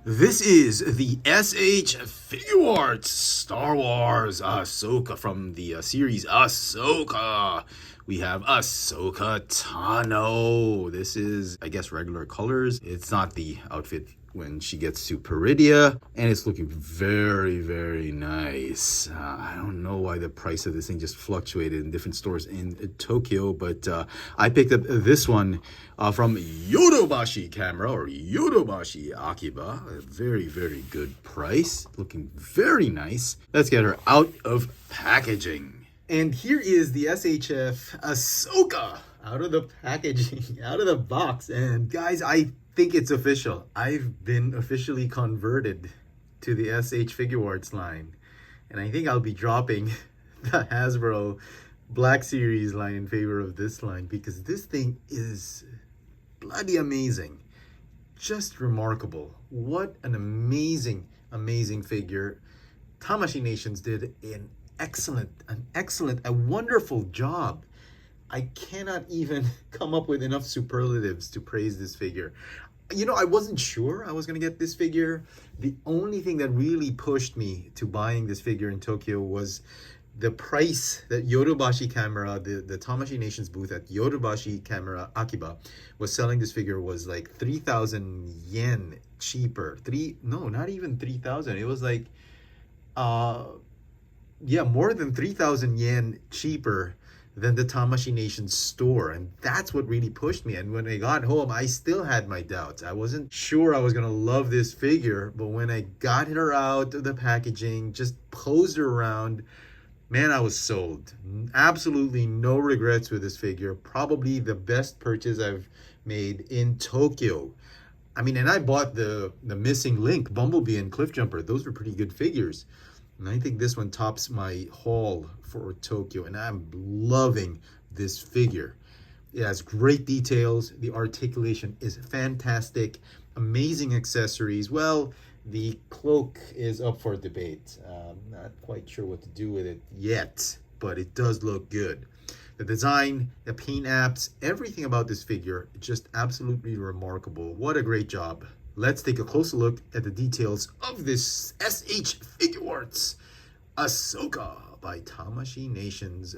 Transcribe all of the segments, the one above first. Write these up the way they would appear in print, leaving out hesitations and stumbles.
This is the S.H.Figuarts Star Wars Ahsoka from the series Ahsoka. We have Ahsoka Tano. This is, I guess, regular colors. It's not the outfit when she gets to Peridia, and it's looking very, very nice. I don't know why the price of this thing just fluctuated in different stores in Tokyo, but I picked up this one from Yodobashi Camera or Yodobashi Akiba. A very, very good price. Looking very nice. Let's get her out of packaging. And here is the SHF Ahsoka out of the packaging, out of the box. And guys, I think it's official. I've been officially converted to the S.H.Figuarts line. And I think I'll be dropping the Hasbro Black Series line in favor of this line because this thing is bloody amazing. Just remarkable. What an amazing, amazing figure. Tamashii Nations did a wonderful job. I cannot even come up with enough superlatives to praise this figure. You know, I wasn't sure I was going to get this figure. The only thing that really pushed me to buying this figure in Tokyo was the price that Yodobashi Camera, the Tamashii Nations booth at Yodobashi Camera Akiba was selling this figure was like 3,000 yen cheaper. Not even 3,000. It was like, more than 3,000 yen cheaper than the Tamashii Nations store. And that's what really pushed me. And when I got home, I still had my doubts. I wasn't sure I was going to love this figure. But when I got her out of the packaging, just posed her around, man, I was sold. Absolutely no regrets with this figure. Probably the best purchase I've made in Tokyo. I mean, and I bought the Missing Link, Bumblebee, and Cliffjumper. Those were pretty good figures. And I think this one tops my haul for Tokyo. And I'm loving this figure. It has great details. The articulation is fantastic. Amazing accessories. Well, the cloak is up for debate. Not quite sure what to do with it yet, but it does look good. The design, the paint apps, everything about this figure, just absolutely remarkable. What a great job. Let's take a closer look at the details of this S.H.Figuarts Ahsoka by Tamashii Nations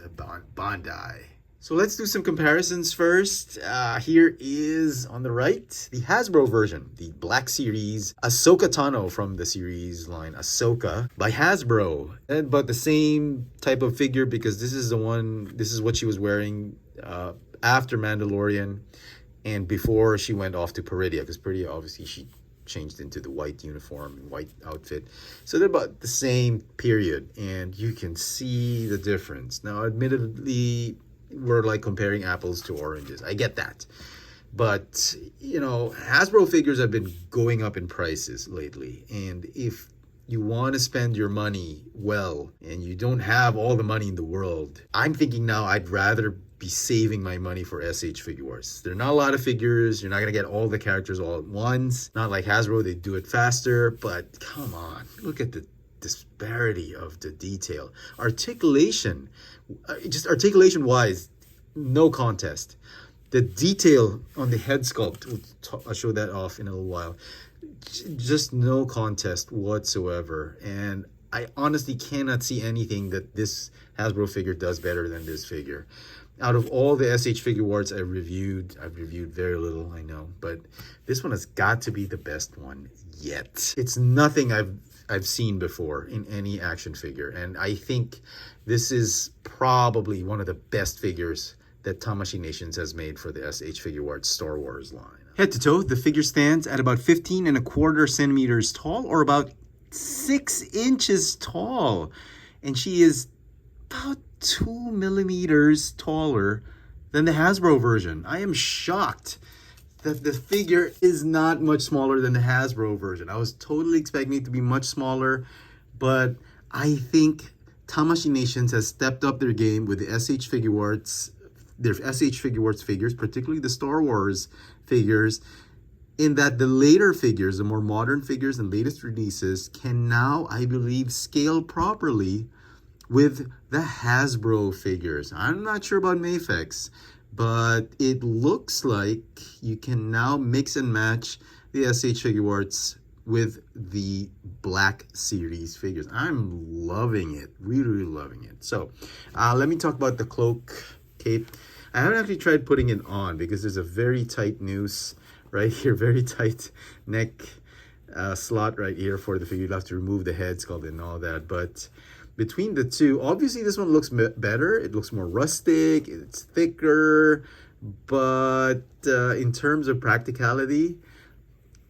Bandai. So let's do some comparisons first. Here is on the right, the Hasbro version, the Black Series Ahsoka Tano from the series line Ahsoka by Hasbro. But the same type of figure because this is what she was wearing after Mandalorian and before she went off to Peridia, because Peridia obviously she changed into the white uniform and white outfit. So they're about the same period and you can see the difference. Now, admittedly, we're like comparing apples to oranges. I get that. But, you know, Hasbro figures have been going up in prices lately. And if you want to spend your money well and you don't have all the money in the world, I'm thinking now I'd rather be saving my money for S.H.Figuarts. There are not a lot of figures. You're not going to get all the characters all at once. Not like Hasbro, they do it faster. But come on, look at the disparity of the detail. Articulation, just articulation-wise, no contest. The detail on the head sculpt, I'll show that off in a little while, just no contest whatsoever. And I honestly cannot see anything that this Hasbro figure does better than this figure. Out of all the S.H.Figuarts I've reviewed very little, I know, but this one has got to be the best one yet. It's nothing I've seen before in any action figure, and I think this is probably one of the best figures that Tamashii Nations has made for the S.H.Figuarts Star Wars line. Head to toe, the figure stands at about 15.25 centimeters tall, or about 6 inches tall, and she is about 2 millimeters taller than the Hasbro version. I am shocked that the figure is not much smaller than the Hasbro version. I was totally expecting it to be much smaller, but I think Tamashii Nations has stepped up their game with the S.H.Figuarts, their S.H.Figuarts figures, particularly the Star Wars figures, in that the later figures, the more modern figures and latest releases, can now, I believe, scale properly with the Hasbro figures. I'm not sure about Mafex, but it looks like you can now mix and match the S.H.Figuarts with the Black Series figures. I'm loving it, really, really loving it. So let me talk about the cloak cape. I haven't actually tried putting it on because there's a very tight noose right here, very tight neck slot right here for the figure. You'll have to remove the head sculpt and all that. But between the two, obviously this one looks better. It looks more rustic, it's thicker. But in terms of practicality,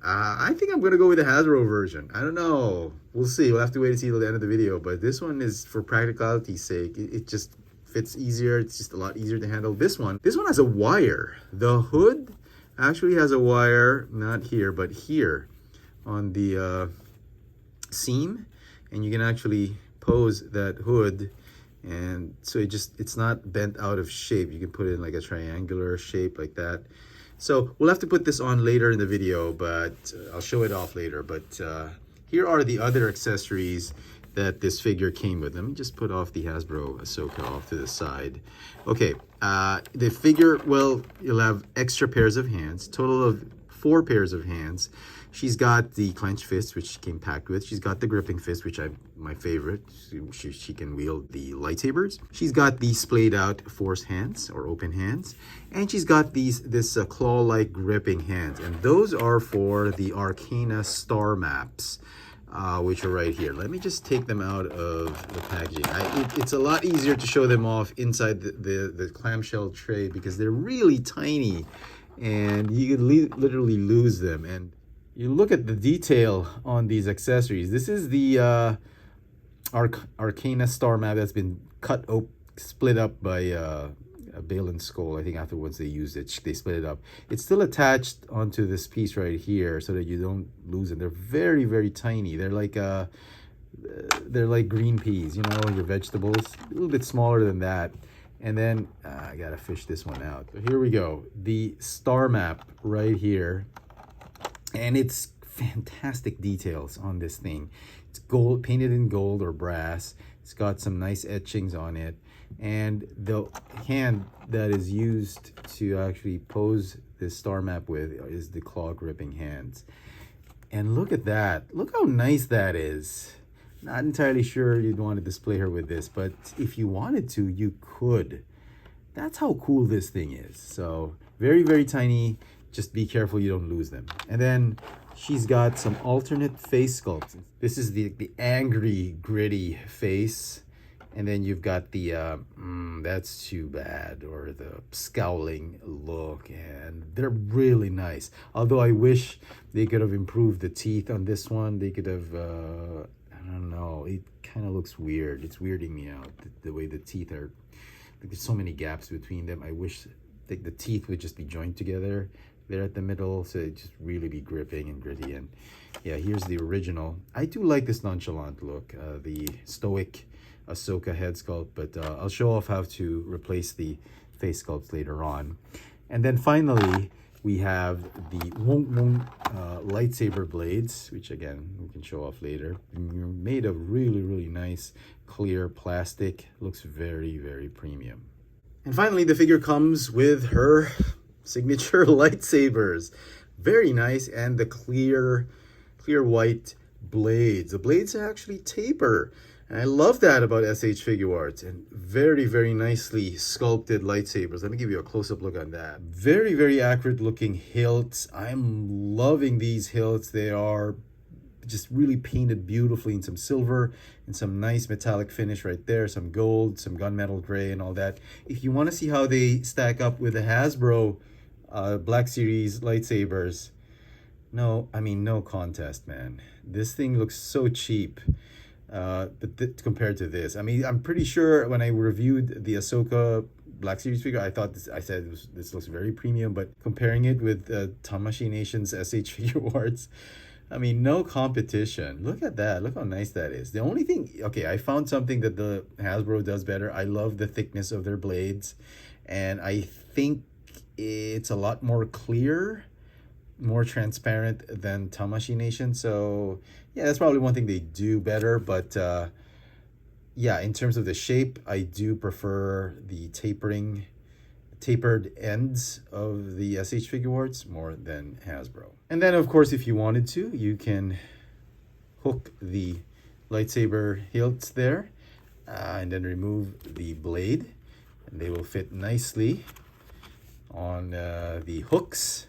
I think I'm going to go with the Hasbro version. I don't know. We'll see. We'll have to wait and see till the end of the video. But this one is for practicality's sake. It just fits easier. It's just a lot easier to handle. This one has a wire. The hood actually has a wire, not here, but here on the seam. And you can actually pose that hood. And so it's not bent out of shape. You can put it in like a triangular shape like that. So we'll have to put this on later in the video, but I'll show it off later. But here are the other accessories that this figure came with. Let me just put off the Hasbro Ahsoka off to the side. Okay, the figure, well, you'll have extra pairs of hands, total of 4 pairs of hands. She's got the clenched fist, which she came packed with. She's got the gripping fist, which my favorite. She can wield the lightsabers. She's got the splayed out force hands or open hands. And she's got this claw-like gripping hands. And those are for the Arcana star maps, which are right here. Let me just take them out of the packaging. It's a lot easier to show them off inside the clamshell tray because they're really tiny. And you can literally lose them. And you look at the detail on these accessories. This is the Arcana star map that's been split up by a Balin skull. I think afterwards they used it. They split it up. It's still attached onto this piece right here so that you don't lose it. They're very, very tiny. They're like green peas, you know, your vegetables. A little bit smaller than that. And then I gotta fish this one out. So here we go. The star map right here. And it's fantastic details on this thing. It's gold, painted in gold or brass. It's got some nice etchings on it. And the hand that is used to actually pose this star map with is the claw gripping hands. And look at that. Look how nice that is. Not entirely sure you'd want to display her with this, but if you wanted to, you could. That's how cool this thing is. So very, very tiny. Just be careful you don't lose them. And then she's got some alternate face sculpts. This is the angry, gritty face. And then you've got the, that's too bad, or the scowling look. And they're really nice. Although I wish they could have improved the teeth on this one. They could have, I don't know. It kind of looks weird. It's weirding me out, the way the teeth are. There's so many gaps between them. I wish the teeth would just be joined together there at the middle, so it just really be gripping and gritty. And yeah, here's the original. I do like this nonchalant look, the stoic Ahsoka head sculpt, but I'll show off how to replace the face sculpts later on. And then finally, we have the lightsaber blades, which again, we can show off later. Made of really, really nice, clear plastic. Looks very, very premium. And finally, the figure comes with her signature lightsabers. Very nice. And the clear white blades. The blades actually taper. And I love that about S.H.Figuarts. And very, very nicely sculpted lightsabers. Let me give you a close-up look on that. Very, very accurate looking hilts. I'm loving these hilts. They are just really painted beautifully in some silver and some nice metallic finish right there, some gold, some gunmetal gray and all that. If you want to see how they stack up with the Hasbro Black Series lightsabers, no contest, man. This thing looks so cheap compared to this. I mean, I'm pretty sure when I reviewed the Ahsoka Black Series figure, I said this looks very premium, but comparing it with Tamashii Nation's S.H.Figuarts, I mean, no competition. Look at that. Look how nice that is. The only thing, okay, I found something that the Hasbro does better. I love the thickness of their blades, and I think it's a lot more clear, more transparent than Tamashii Nation. So yeah, that's probably one thing they do better. But yeah, in terms of the shape, I do prefer the tapered ends of the S.H.Figuarts more than Hasbro. And then, of course, if you wanted to, you can hook the lightsaber hilts there and then remove the blade. And they will fit nicely on the hooks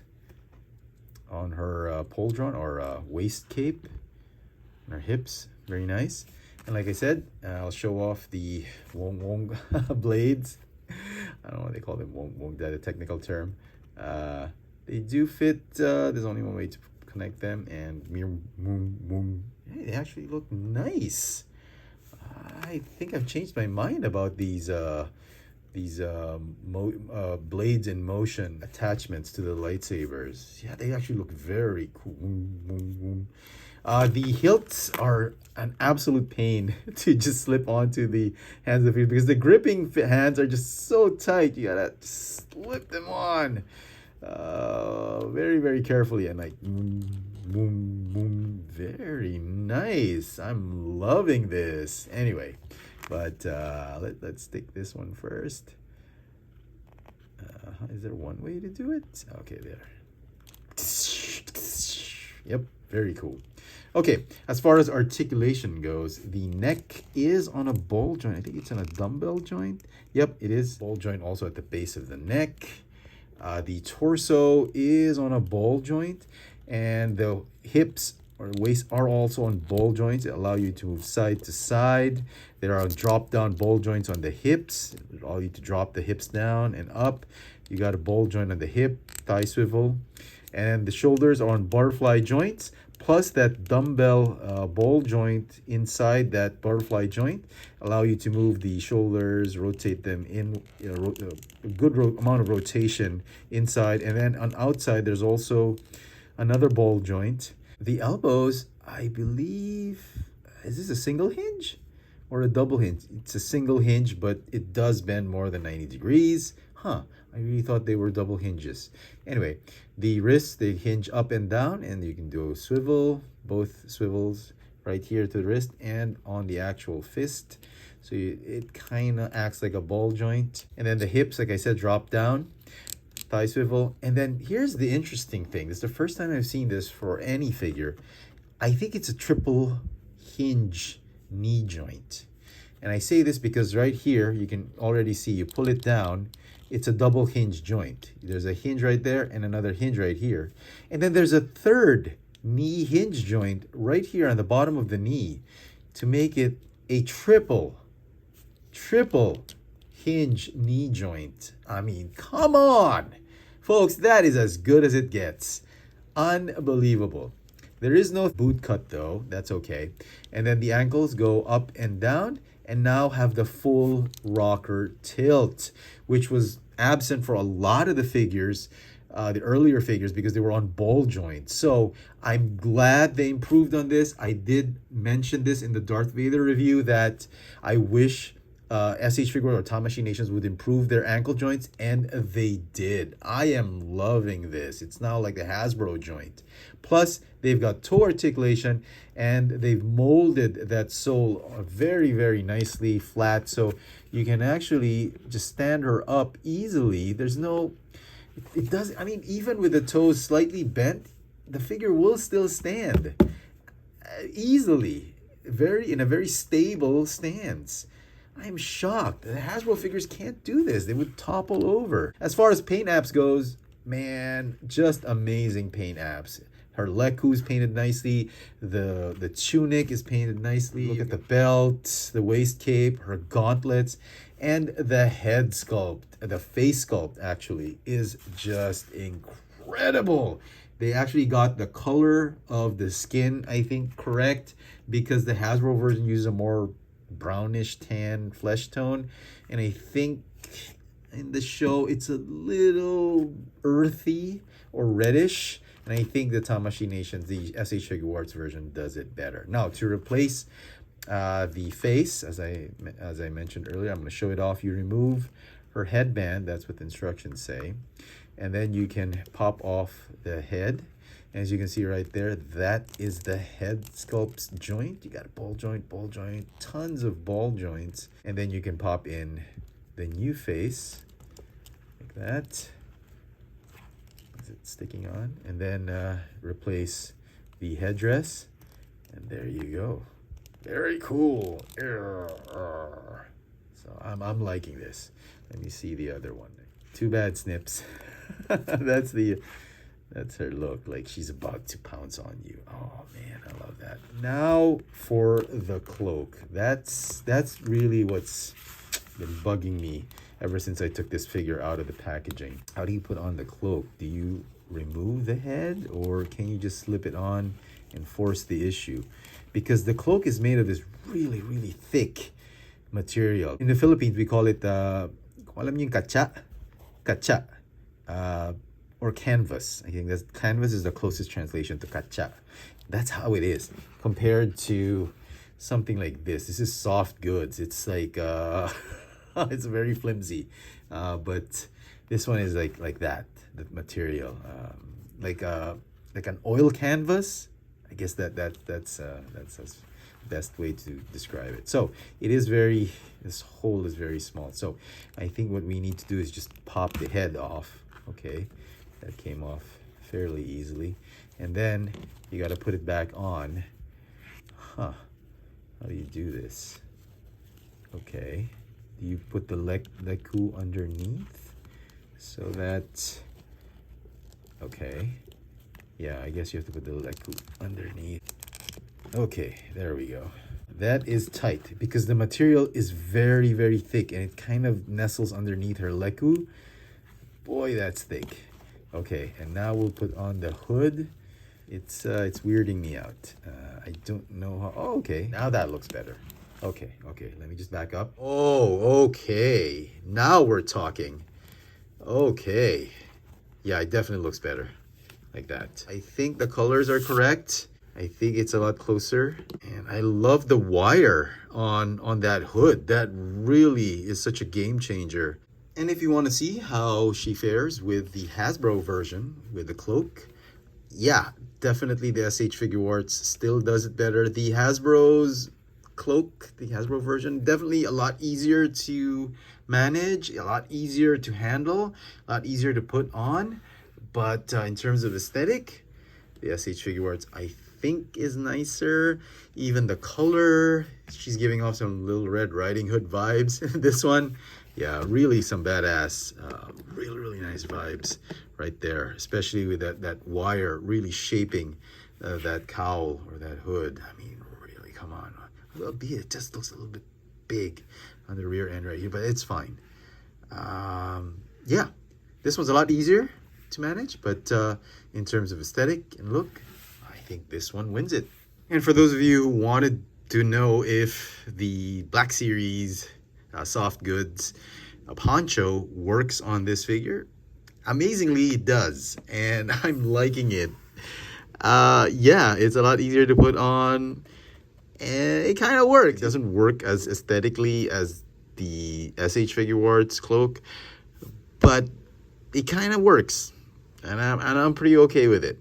on her pauldron or waist cape and her hips. Very nice. And like I said, I'll show off the Wong Wong blades. I don't know what they call them, Wong Wong, that's a technical term. They do fit, there's only one way to connect them, and hey, they actually look nice. I think I've changed my mind about these blades in motion attachments to the lightsabers. Yeah, they actually look very cool. The hilts are an absolute pain to just slip onto the hands of it because the gripping hands are just so tight. You gotta slip them on very, very carefully and like very nice. I'm loving this. Anyway, but let's take this one first. Is there one way to do it? Okay, there. Yep, very cool. Okay, as far as articulation goes, the neck is on a ball joint. I think it's on a dumbbell joint. Yep, it is. Ball joint also at the base of the neck. The torso is on a ball joint, and the hips or waist are also on ball joints. It allow you to move side to side. There are drop-down ball joints on the hips. It allow you to drop the hips down and up. You got a ball joint on the hip, thigh swivel. And the shoulders are on butterfly joints, plus that dumbbell ball joint inside that butterfly joint allow you to move the shoulders, rotate them in a good amount of rotation inside. And then on outside, there's also another ball joint. The elbows, I believe, is this a single hinge or a double hinge? It's a single hinge, but it does bend more than 90 degrees. Huh. I really thought they were double hinges. Anyway, the wrists, they hinge up and down, and you can do a swivel, both swivels right here to the wrist and on the actual fist. So it kind of acts like a ball joint. And then the hips, like I said, drop down, thigh swivel. And then here's the interesting thing. This is the first time I've seen this for any figure. I think it's a triple hinge knee joint. And I say this because right here, you can already see, you pull it down, it's a double hinge joint. There's a hinge right there and another hinge right here. And then there's a third knee hinge joint right here on the bottom of the knee to make it a triple hinge knee joint. I mean, come on, folks, that is as good as it gets. Unbelievable. There is no boot cut though, that's okay. And then the ankles go up and down and now have the full rocker tilt, which was absent for a lot of the figures, the earlier figures, because they were on ball joints. So I'm glad they improved on this. I did mention this in the Darth Vader review that I wish S.H.Figuarts or Tamashii Nations would improve their ankle joints, and they did. I am loving this. It's now like the Hasbro joint. Plus, they've got toe articulation, and they've molded that sole very, very nicely flat, so you can actually just stand her up easily. There's no, it does, I mean, even with the toes slightly bent, the figure will still stand easily, in a very stable stance. I'm shocked. The Hasbro figures can't do this. They would topple over. As far as paint apps goes, man, just amazing paint apps. Her leku is painted nicely. The tunic is painted nicely. Look at the belt, the waist cape, her gauntlets, and the head sculpt, the face sculpt actually, is just incredible. They actually got the color of the skin, I think, correct, because the Hasbro version uses a more brownish tan flesh tone, and I think in the show it's a little earthy or reddish, and I think the Tamashii Nations, the S.H.Figuarts version, does it better. Now, to replace the face, as I mentioned earlier, I'm going to show it off. You remove her headband, that's what the instructions say, and then you can pop off the head. As you can see right there, that is the head sculpts joint. You got a ball joint, tons of ball joints. And then you can pop in the new face, like that. Is it sticking on? And then replace the headdress. And there you go. Very cool. So I'm liking this. Let me see the other one. Too bad, Snips. That's her look, like she's about to pounce on you. Oh man, I love that. Now for the cloak. That's really what's been bugging me ever since I took this figure out of the packaging. How do you put on the cloak? Do you remove the head, or can you just slip it on and force the issue? Because the cloak is made of this really, really thick material. In the Philippines, we call it alam niyo yung kacha, or canvas. I think that's canvas is the closest translation to kacha. That's how it is compared to something like this. This is soft goods. It's like it's very flimsy, but this one is like that. The material, like an oil canvas. I guess that's the best way to describe it. So it is this hole is very small. So I think what we need to do is just pop the head off. Okay, that came off fairly easily. And then you got to put it back on. How do you do this? Okay, do you put the leku underneath so that, okay, yeah, I guess you have to put the leku underneath. Okay, there we go. That is tight because the material is very, very thick and it kind of nestles underneath her leku. Boy, that's thick. Okay, and now we'll put on the hood. It's weirding me out. I don't know how. Oh, okay, now that looks better. Okay, let me just back up. Oh, okay, now we're talking. Okay, yeah, it definitely looks better like that. I think the colors are correct. I think it's a lot closer. And I love the wire on that hood. That really is such a game changer. And if you want to see how she fares with the Hasbro version with the cloak, yeah, definitely the S.H.Figuarts still does it better. The Hasbro's cloak, the Hasbro version, definitely a lot easier to manage, a lot easier to handle, a lot easier to put on. But in terms of aesthetic, the S.H.Figuarts, I think, is nicer. Even the color, she's giving off some Little Red Riding Hood vibes. This one, yeah, really some badass, really nice vibes right there, especially with that wire really shaping that cowl or that hood. I mean, really, come on. It just looks a little bit big on the rear end right here, but it's fine. Yeah, this one's a lot easier to manage, but in terms of aesthetic and look, I think this one wins it. And for those of you who wanted to know if the Black Series soft goods poncho works on this figure, amazingly it does, and I'm liking it. Yeah, it's a lot easier to put on, and it kind of works. It doesn't work as aesthetically as the S.H.Figuarts cloak, but it kind of works, and I'm pretty okay with it.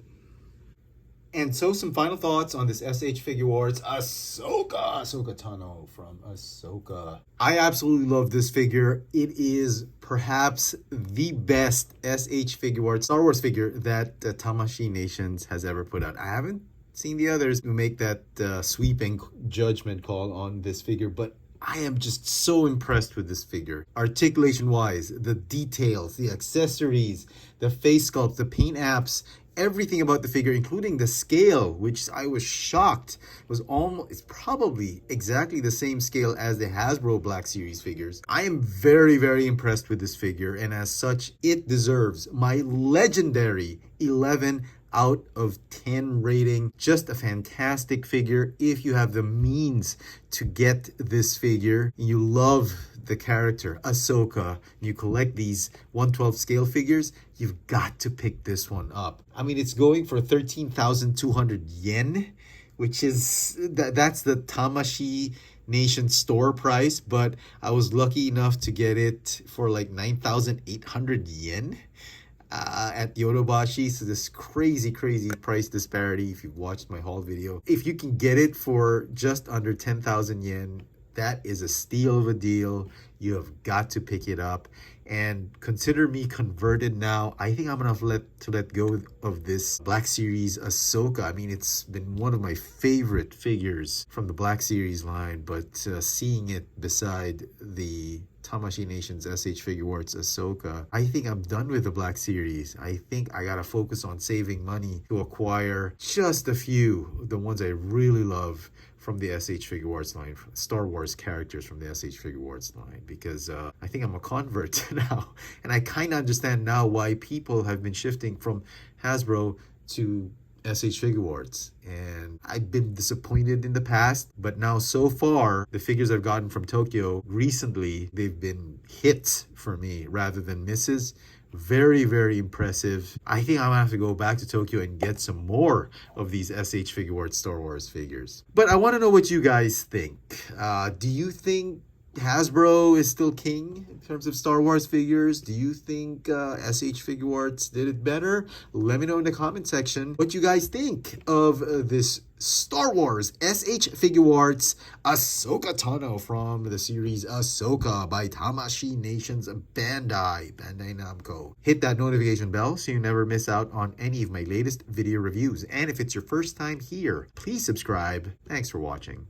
And so some final thoughts on this S.H.Figuarts Ahsoka Tano from Ahsoka. I absolutely love this figure. It is perhaps the best S.H.Figuarts Star Wars figure that Tamashii Nations has ever put out. I haven't seen the others who make that sweeping judgment call on this figure, but I am just so impressed with this figure. Articulation wise, the details, the accessories, the face sculpt, the paint apps, everything about the figure, including the scale, which I was shocked was it's probably exactly the same scale as the Hasbro Black Series figures. I am very impressed with this figure, and as such, it deserves my legendary 11 out of 10 rating. Just a fantastic figure. If you have the means to get this figure, you love the character Ahsoka, you collect these 1/12 scale figures, you've got to pick this one up. I mean, it's going for 13,200 yen, which is that's the Tamashii Nation store price, but I was lucky enough to get it for like 9,800 yen at Yodobashi. So this crazy price disparity. If you've watched my haul video, if you can get it for just under 10,000 yen, that is a steal of a deal. You have got to pick it up. And consider me converted now. I think I'm gonna have to let go of this Black Series Ahsoka. I mean, it's been one of my favorite figures from the Black Series line, but seeing it beside the Tamashii Nation's S.H.Figuarts Ahsoka, I think I'm done with the Black Series. I think I gotta focus on saving money to acquire just a few, the ones I really love from the S.H.Figuarts line, Star Wars characters from the S.H.Figuarts line, because I think I'm a convert now. And I kind of understand now why people have been shifting from Hasbro to S.H.Figuarts. And I've been disappointed in the past, but now so far, the figures I've gotten from Tokyo recently, they've been hits for me rather than misses. Very, very impressive. I think I'm gonna have to go back to Tokyo and get some more of these S.H.Figuarts Star Wars figures. But I want to know what you guys think. Do you think Hasbro is still king in terms of Star Wars figures? Do you think S.H.Figuarts did it better? Let me know in the comment section what you guys think of this Star Wars S.H.Figuarts Ahsoka Tano from the series Ahsoka by Tamashii Nation's Bandai Namco. Hit that notification bell so you never miss out on any of my latest video reviews. And if it's your first time here, please subscribe. Thanks for watching.